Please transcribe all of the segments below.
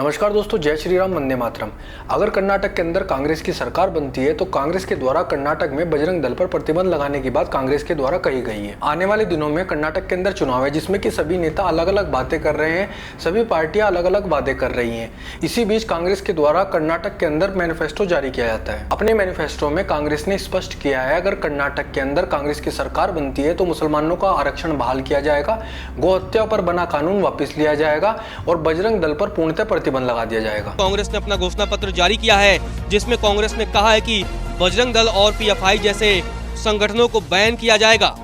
नमस्कार दोस्तों, जय श्री राम, वंदे मातरम। अगर कर्नाटक के अंदर कांग्रेस की सरकार बनती है तो कांग्रेस के द्वारा कर्नाटक में बजरंग दल पर प्रतिबंध लगाने की बात कांग्रेस के द्वारा कही गई है। आने वाले दिनों में कर्नाटक के अंदर चुनाव है जिसमें कि सभी नेता अलग अलग बातें कर रहे हैं, सभी पार्टियां अलग अलग वादे कर रही हैं। इसी बीच कांग्रेस के द्वारा कर्नाटक के अंदर मैनिफेस्टो जारी किया जाता है। अपने मैनिफेस्टो में कांग्रेस ने स्पष्ट किया है, अगर कर्नाटक के अंदर कांग्रेस की सरकार बनती है तो मुसलमानों का आरक्षण बहाल किया जाएगा, गोहत्या पर बना कानून वापस लिया जाएगा और बजरंग दल पर पूर्णतः प्रतिबंध लगा दिया जाएगा। कांग्रेस ने अपना घोषणा पत्र जारी किया है जिसमें कांग्रेस ने कहा है कि बजरंग दल और पीएफआई जैसे संगठनों को बैन किया जाएगा।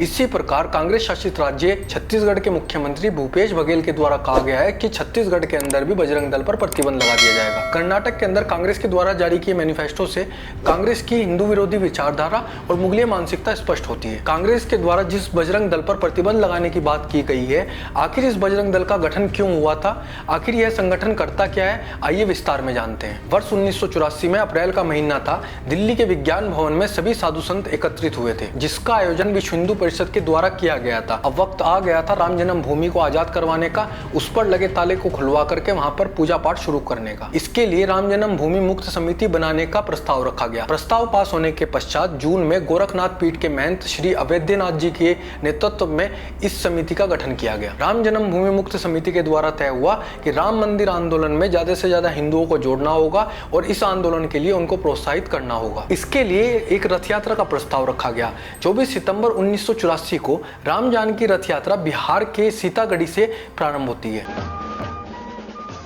इसी प्रकार कांग्रेस शासित राज्य छत्तीसगढ़ के मुख्यमंत्री भूपेश बघेल के द्वारा कहा गया है कि छत्तीसगढ़ के अंदर भी बजरंग दल पर प्रतिबंध लगा दिया जाएगा। कर्नाटक के अंदर कांग्रेस के द्वारा जारी किए मैनिफेस्टो से कांग्रेस की हिंदू विरोधी विचारधारा और मुगलिया मानसिकता स्पष्ट होती है। कांग्रेस के द्वारा जिस बजरंग दल पर प्रतिबंध लगाने की बात की गई है, आखिर इस बजरंग दल का गठन क्यों हुआ था, आखिर यह संगठन करता क्या है, आइए विस्तार में जानते हैं। वर्ष 1984 में अप्रैल का महीना था। दिल्ली के विज्ञान भवन में सभी साधु संत एकत्रित हुए थे जिसका आयोजन विश्व हिंदू परिषद के द्वारा किया गया था। अब वक्त आ गया था राम जन्मभूमि को आजाद करवाने का, उस पर लगे ताले को खुलवा करके वहां पर पूजा पाठ शुरू करने का। इसके लिए राम जन्मभूमि मुक्त समिति बनाने का प्रस्ताव रखा गया। प्रस्ताव पास होने के पश्चात जून में गोरखनाथ पीठ के महंत श्री अवैधनाथ जी के नेतृत्व में इस समिति का गठन किया गया। राम जन्मभूमि मुक्त समिति के द्वारा तय हुआ कि राम मंदिर आंदोलन में ज्यादा से ज्यादा हिंदुओं को जोड़ना होगा और इस आंदोलन के लिए उनको प्रोत्साहित करना होगा। इसके लिए एक रथ यात्रा का प्रस्ताव रखा गया। 24 सितंबर 1984 को राम जानकी रथ यात्रा बिहार के सीतागढ़ी से प्रारंभ होती है।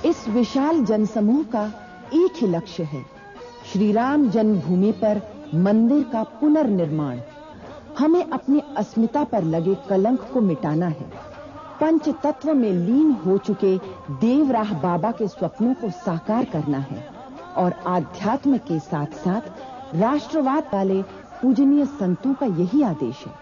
इस विशाल जनसमूह का एक ही लक्ष्य है, श्री राम जन्मभूमि पर मंदिर का पुनर्निर्माण। हमें अपनी अस्मिता पर लगे कलंक को मिटाना है, पंच तत्व में लीन हो चुके देवराह बाबा के स्वप्नों को साकार करना है और आध्यात्म के साथ साथ राष्ट्रवाद वाले पूजनीय संतों का यही आदेश है।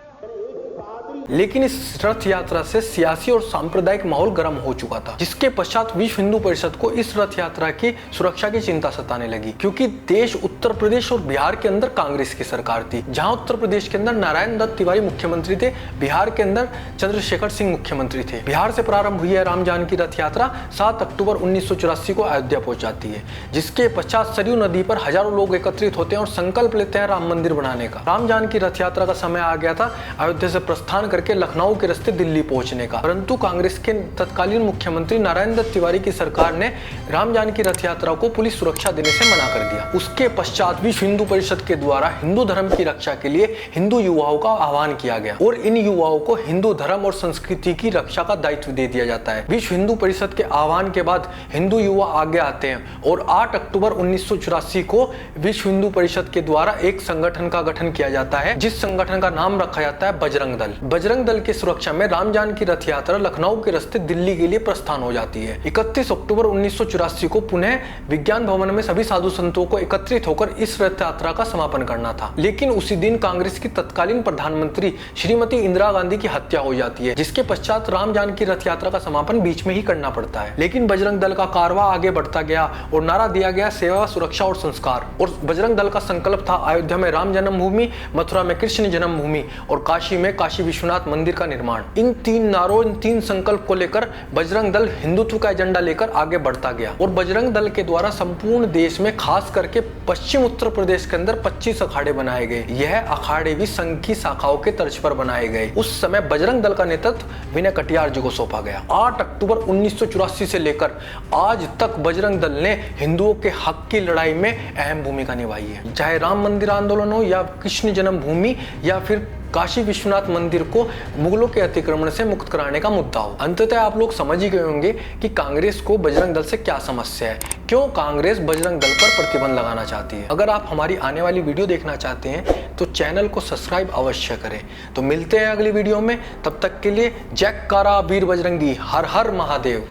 लेकिन इस रथ यात्रा से सियासी और सांप्रदायिक माहौल गर्म हो चुका था, जिसके पश्चात विश्व हिंदू परिषद को इस रथ यात्रा की सुरक्षा की चिंता सताने लगी, क्योंकि देश उत्तर प्रदेश और बिहार के अंदर कांग्रेस की सरकार थी। जहां उत्तर प्रदेश के अंदर नारायण दत्त तिवारी मुख्यमंत्री थे, बिहार के अंदर चंद्रशेखर सिंह मुख्यमंत्री थे। बिहार से प्रारंभ हुई है राम जानकी रथ यात्रा 7 अक्टूबर 1984 को अयोध्या पहुंच जाती है, जिसके पश्चात सरयू नदी पर हजारों लोग एकत्रित होते हैं और संकल्प लेते हैं राम मंदिर बनाने का। राम जानकी रथ यात्रा का समय आ गया था अयोध्या से प्रस्थान के लखनऊ के रास्ते दिल्ली पहुंचने का, परंतु कांग्रेस के तत्कालीन मुख्यमंत्री नारायण दत्त तिवारी की सरकार ने राम जानकी रथ यात्रा को पुलिस सुरक्षा देने से मना कर दिया। उसके पश्चात विश्व हिंदू परिषद के द्वारा हिंदू धर्म की रक्षा के लिए हिंदू युवाओं का आह्वान किया गया और इन युवाओं को हिंदू धर्म और संस्कृति की रक्षा का दायित्व दे दिया जाता है। विश्व हिंदू परिषद के आह्वान के बाद हिंदू युवा आगे आते हैं और 8 अक्टूबर 1984 को विश्व हिंदू परिषद के द्वारा एक संगठन का गठन किया जाता है, जिस संगठन का नाम रखा जाता है बजरंग दल। बजरंग दल की सुरक्षा में राम जानकी रथ यात्रा लखनऊ के रास्ते दिल्ली के लिए प्रस्थान हो जाती है। 31 अक्टूबर 1984 को पुनः विज्ञान भवन में सभी साधु संतों को एकत्रित होकर इस रथ यात्रा का समापन करना था, लेकिन उसी दिन कांग्रेस की तत्कालीन प्रधानमंत्री श्रीमती इंदिरा गांधी की हत्या हो जाती है, जिसके पश्चात राम जानकी रथ यात्रा का समापन बीच में ही करना पड़ता है। लेकिन बजरंग दल का कारवा आगे बढ़ता गया और नारा दिया गया सेवा, सुरक्षा और संस्कार। और बजरंग दल का संकल्प था अयोध्या में राम जन्मभूमि, मथुरा में कृष्ण जन्मभूमि और काशी में काशी विश्वनाथ मंदिर का निर्माण। इन 3 नारों, इन 3 संकल्प को लेकर बजरंग दल हिंदुत्व का एजेंडा लेकर आगे बढ़ता गया और बजरंग दल के द्वारा संपूर्ण देश में, खास करके पश्चिम उत्तर प्रदेश के अंदर 25 अखाड़े बनाए गए। यह अखाड़े भी संघ की शाखाओं के तर्ज पर बनाए गए। उस समय बजरंग दल का नेतृत्व विनय कटियार जी को सौंपा गया। 8 अक्टूबर 1984 से लेकर आज तक बजरंग दल ने हिंदुओं के हक की लड़ाई में अहम भूमिका निभाई है। चाहे राम मंदिर आंदोलन हो या कृष्ण जन्मभूमि या फिर काशी विश्वनाथ मंदिर को मुगलों के अतिक्रमण से मुक्त कराने का मुद्दा हो। अंततः आप लोग समझ ही गए होंगे कि कांग्रेस को बजरंग दल से क्या समस्या है, क्यों कांग्रेस बजरंग दल पर प्रतिबंध लगाना चाहती है। अगर आप हमारी आने वाली वीडियो देखना चाहते हैं तो चैनल को सब्सक्राइब अवश्य करें। तो मिलते हैं अगली वीडियो में, तब तक के लिए जयकारा वीर बजरंगी, हर हर महादेव।